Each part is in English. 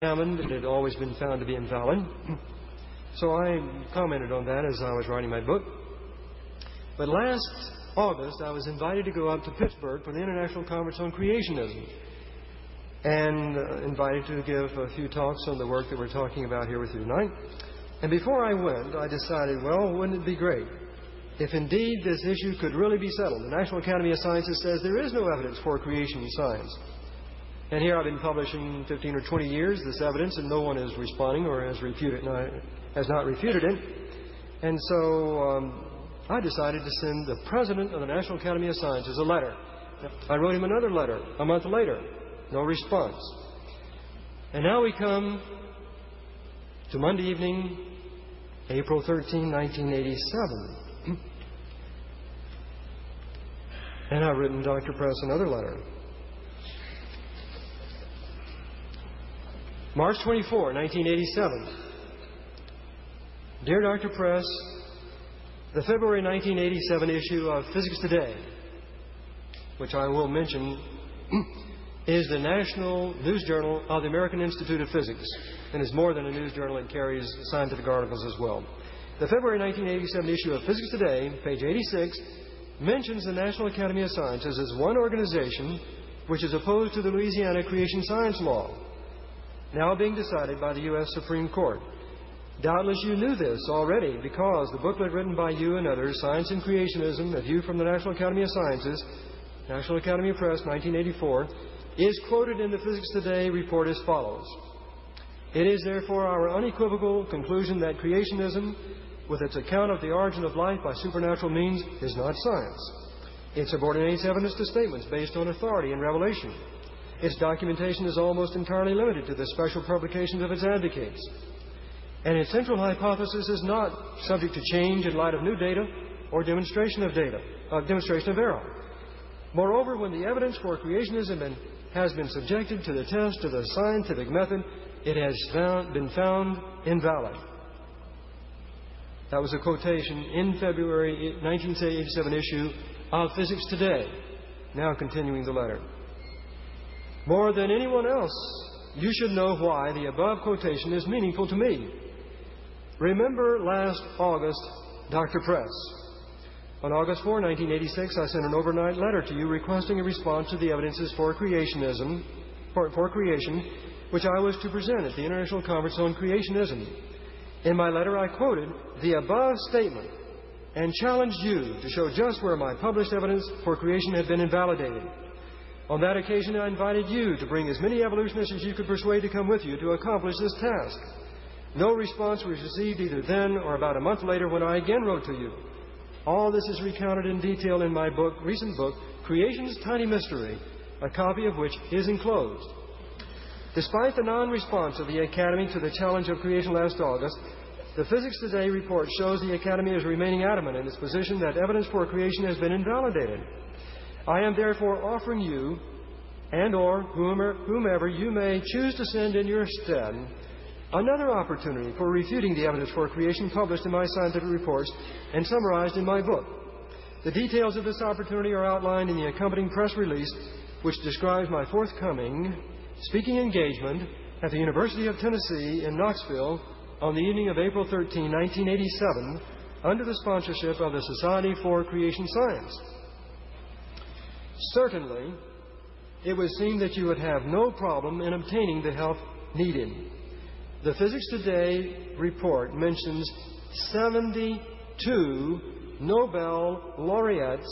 examined, it had always been found to be invalid. So I commented on that as I was writing my book. But last August, I was invited to go up to Pittsburgh for the International Conference on Creationism, and invited to give a few talks on the work that we're talking about here with you tonight. And before I went, I decided, well, wouldn't it be great if indeed this issue could really be settled? The National Academy of Sciences says there is no evidence for creation science. And here I've been publishing 15 or 20 years this evidence, and no one is responding or has not refuted it. And so I decided to send the president of the National Academy of Sciences a letter. I wrote him another letter a month later. No response. And now we come to Monday evening, April 13, 1987. And I've written Dr. Press another letter. March 24, 1987. Dear Dr. Press, the February 1987 issue of Physics Today, which I will mention, is the National News Journal of the American Institute of Physics, and is more than a news journal. It carries scientific articles as well. The February 1987 issue of Physics Today, page 86, mentions the National Academy of Sciences as one organization which is opposed to the Louisiana creation science law, now being decided by the U.S. Supreme Court. Doubtless you knew this already, because the booklet written by you and others, Science and Creationism, A View from the National Academy of Sciences, National Academy Press, 1984, is quoted in the Physics Today report as follows. It is therefore our unequivocal conclusion that creationism, with its account of the origin of life by supernatural means, is not science. It subordinates evidence to statements based on authority and revelation. Its documentation is almost entirely limited to the special publications of its advocates. And its central hypothesis is not subject to change in light of new data or demonstration of error. Moreover, when the evidence for creationism has been subjected to the test of the scientific method, it has been found invalid. That was a quotation in February 1987 issue of Physics Today. Now continuing the letter. More than anyone else, you should know why the above quotation is meaningful to me. Remember last August, Dr. Press. On August 4, 1986, I sent an overnight letter to you requesting a response to the evidences for creationism, for creation, which I was to present at the International Conference on Creationism. In my letter, I quoted the above statement and challenged you to show just where my published evidence for creation had been invalidated. On that occasion, I invited you to bring as many evolutionists as you could persuade to come with you to accomplish this task. No response was received either then or about a month later when I again wrote to you. All this is recounted in detail in my recent book, Creation's Tiny Mystery, a copy of which is enclosed. Despite the non-response of the Academy to the challenge of creation last August, the Physics Today report shows the Academy is remaining adamant in its position that evidence for creation has been invalidated. I am therefore offering you, and or whomever you may choose to send in your stead, another opportunity for refuting the evidence for creation published in my scientific reports and summarized in my book. The details of this opportunity are outlined in the accompanying press release, which describes my forthcoming speaking engagement at the University of Tennessee in Knoxville on the evening of April 13, 1987, under the sponsorship of the Society for Creation Science. Certainly, it would seem that you would have no problem in obtaining the help needed. The Physics Today report mentions 72 Nobel laureates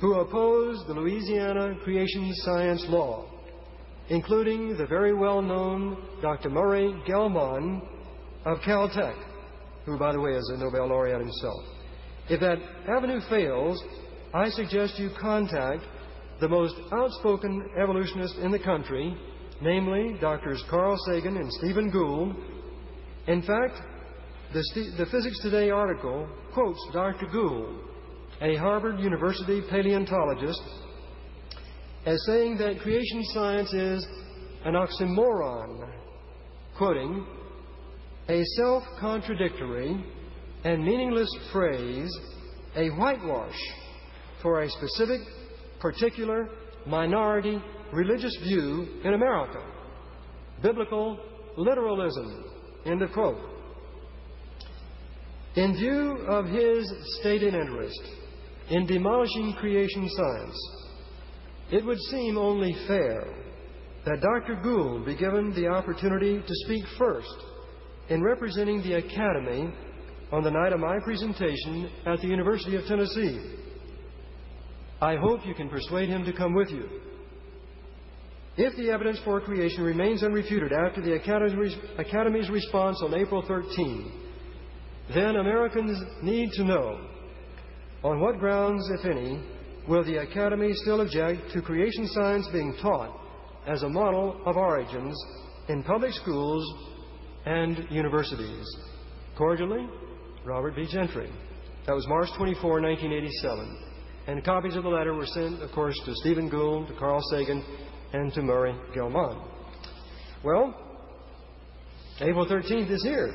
who oppose the Louisiana creation science law, including the very well-known Dr. Murray Gell-Mann of Caltech, who, by the way, is a Nobel laureate himself. If that avenue fails, I suggest you contact the most outspoken evolutionists in the country, namely Drs. Carl Sagan and Stephen Gould. In fact, the Physics Today article quotes Dr. Gould, a Harvard University paleontologist, as saying that creation science is an oxymoron, quoting, a self-contradictory and meaningless phrase, a whitewash for a specific, particular, minority religious view in America. biblical literalism. End of quote. In view of his stated interest in demolishing creation science, it would seem only fair that Dr. Gould be given the opportunity to speak first in representing the Academy on the night of my presentation at the University of Tennessee. I hope you can persuade him to come with you. If the evidence for creation remains unrefuted after the Academy's response on April 13, then Americans need to know on what grounds, if any, will the Academy still object to creation science being taught as a model of origins in public schools and universities. Cordially, Robert B. Gentry. That was March 24, 1987. And copies of the letter were sent, of course, to Stephen Gould, to Carl Sagan, and to Murray Gell-Mann. Well, April 13th is here.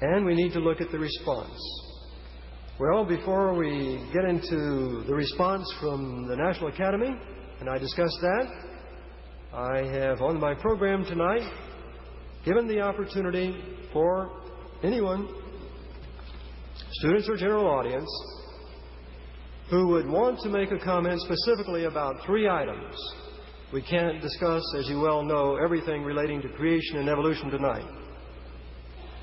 And we need to look at the response. Well, before we get into the response from the National Academy, and I discuss that, I have on my program tonight given the opportunity for anyone, students or general audience, who would want to make a comment specifically about 3 items. We can't discuss, as you well know, everything relating to creation and evolution tonight.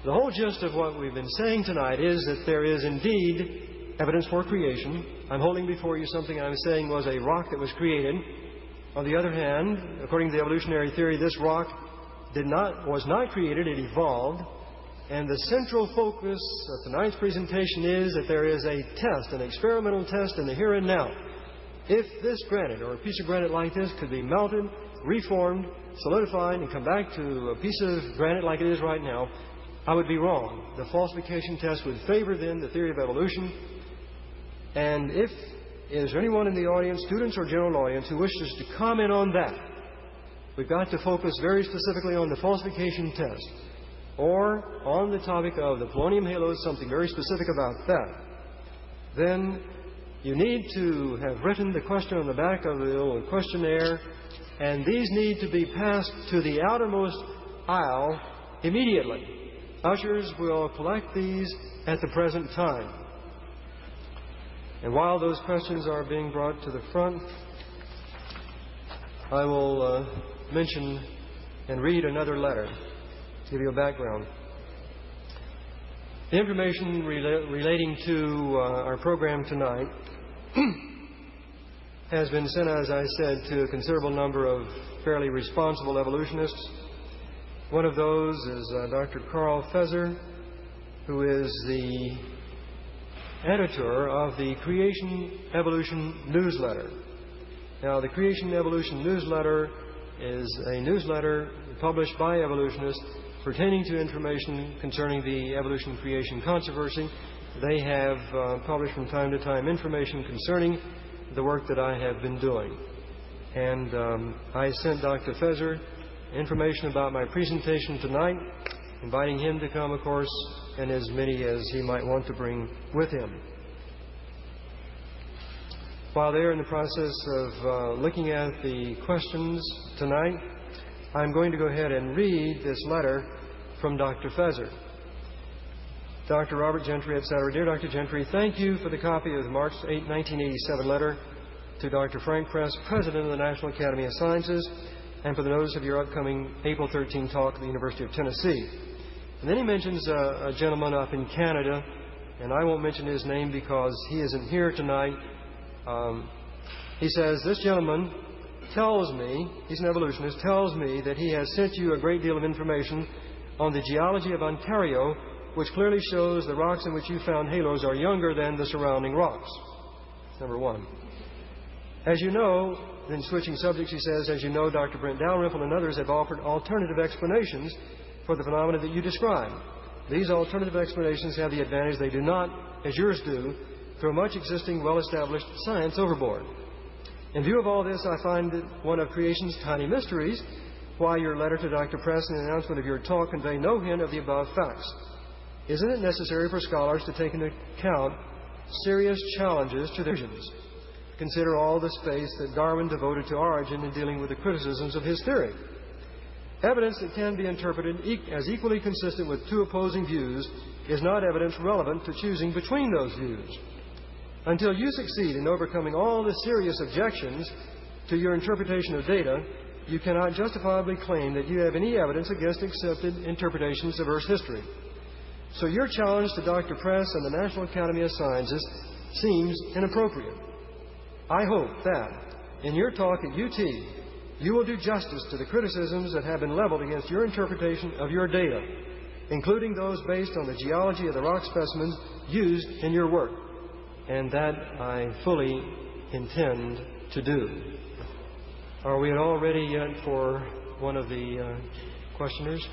The whole gist of what we've been saying tonight is that there is indeed evidence for creation. I'm holding before you something I'm saying was a rock that was created. On the other hand, according to the evolutionary theory, this rock was not created, it evolved. And the central focus of tonight's presentation is that there is a test, an experimental test in the here and now. If this granite, or a piece of granite like this, could be melted, reformed, solidified, and come back to a piece of granite like it is right now, I would be wrong. The falsification test would favor then the theory of evolution. And if is there anyone in the audience, students or general audience, who wishes to comment on that, we've got to focus very specifically on the falsification test, or on the topic of the polonium halos, something very specific about that. Then you need to have written the question on the back of the little questionnaire, and these need to be passed to the outermost aisle immediately. Ushers will collect these at the present time. And while those questions are being brought to the front, I will mention and read another letter to give you a background. The information relating to our program tonight has been sent, as I said, to a considerable number of fairly responsible evolutionists. One of those is Dr. Carl Feser, who is the editor of the Creation Evolution newsletter. Now, the Creation Evolution newsletter is a newsletter published by evolutionists pertaining to information concerning the evolution-creation controversy. They have published from time to time information concerning the work that I have been doing. And I sent Dr. Feser information about my presentation tonight, inviting him to come, of course, and as many as he might want to bring with him. While they're in the process of looking at the questions tonight, I'm going to go ahead and read this letter from Dr. Feser. Dr. Robert Gentry, etc. Dear Dr. Gentry, thank you for the copy of the March 8, 1987 letter to Dr. Frank Press, President of the National Academy of Sciences, and for the notice of your upcoming April 13 talk at the University of Tennessee. And then he mentions a gentleman up in Canada, and I won't mention his name because he isn't here tonight. He says, this gentleman tells me, he's an evolutionist, tells me that he has sent you a great deal of information on the geology of Ontario, which clearly shows the rocks in which you found halos are younger than the surrounding rocks. That's number one. As you know, then switching subjects, he says, as you know, Dr. Brent Dalrymple and others have offered alternative explanations for the phenomena that you describe. These alternative explanations have the advantage they do not, as yours do, throw much existing, well-established science overboard. In view of all this, I find it one of creation's tiny mysteries why your letter to Dr. Press and the announcement of your talk convey no hint of the above facts. Isn't it necessary for scholars to take into account serious challenges to their visions? Consider all the space that Darwin devoted to origin in dealing with the criticisms of his theory. Evidence that can be interpreted as equally consistent with two opposing views is not evidence relevant to choosing between those views. Until you succeed in overcoming all the serious objections to your interpretation of data, you cannot justifiably claim that you have any evidence against accepted interpretations of Earth's history. So your challenge to Dr. Press and the National Academy of Sciences seems inappropriate. I hope that, in your talk at UT, you will do justice to the criticisms that have been leveled against your interpretation of your data, including those based on the geology of the rock specimens used in your work. And that I fully intend to do. Are we at all ready yet for one of the questioners?